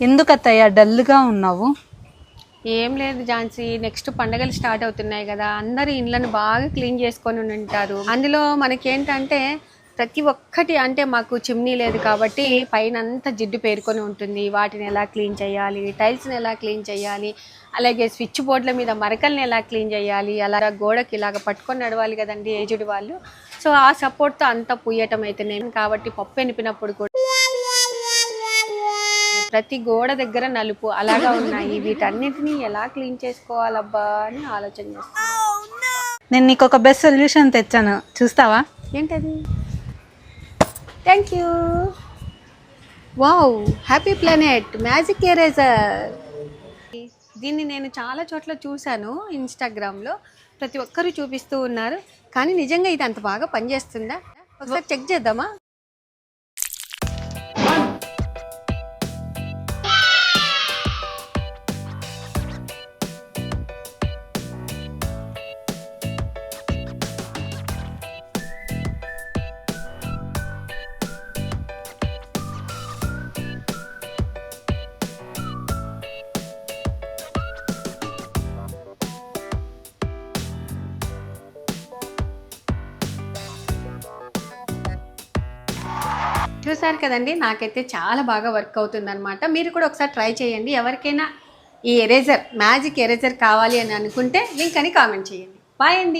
ఎందుకు అత్తయ్య డల్గా ఉన్నావు? ఏం లేదు ఝాన్సీ, నెక్స్ట్ పండగలు స్టార్ట్ అవుతున్నాయి కదా, అందరు ఇండ్లను బాగా క్లీన్ చేసుకొని ఉంటారు. అందులో మనకేంటంటే ప్రతి ఒక్కటి అంటే మాకు చిమ్నీ లేదు కాబట్టి పైన అంతా జిడ్డు పేరుకొని ఉంటుంది. వాటిని ఎలా క్లీన్ చేయాలి, టైల్స్ని ఎలా క్లీన్ చేయాలి, అలాగే స్విచ్ బోర్డుల మీద మరకల్ని ఎలా క్లీన్ చేయాలి, అలా గోడకి ఇలాగ పట్టుకొని నడవాలి కదండి ఏజ్డ్ వాళ్ళు. సో ఆ సపోర్ట్తో అంతా పుయ్యటం అయితే నేను కాబట్టి పప్పు ఎనిపినప్పుడు కూడా ప్రతి గోడ దగ్గర నలుపు అలాగా ఉన్నాయి. వీటన్నిటిని ఎలా క్లీన్ చేసుకోవాలబ్బా అని ఆలోచన చేస్తాను. నేను నీకు ఒక బెస్ట్ సొల్యూషన్ తెచ్చాను, చూస్తావా? ఏంటది? Thank you. Wow, happy planet magic eraser. దీన్ని నేను చాలా చోట్ల చూశాను ఇన్స్టాగ్రామ్లో, ప్రతి ఒక్కరూ చూపిస్తూ ఉన్నారు. కానీ నిజంగా ఇది అంత బాగా పనిచేస్తుందా? ఒకసారి చెక్ చేద్దామా? చూసారు కదండి, నాకైతే చాలా బాగా వర్క్ అవుతుంది అనమాట. మీరు కూడా ఒకసారి ట్రై చేయండి. ఎవరికైనా ఈ ఎరేజర్ మ్యాజిక్ ఎరేజర్ కావాలి అని అనుకుంటే లింక్ అని కామెంట్ చేయండి. బాయ్ అండి.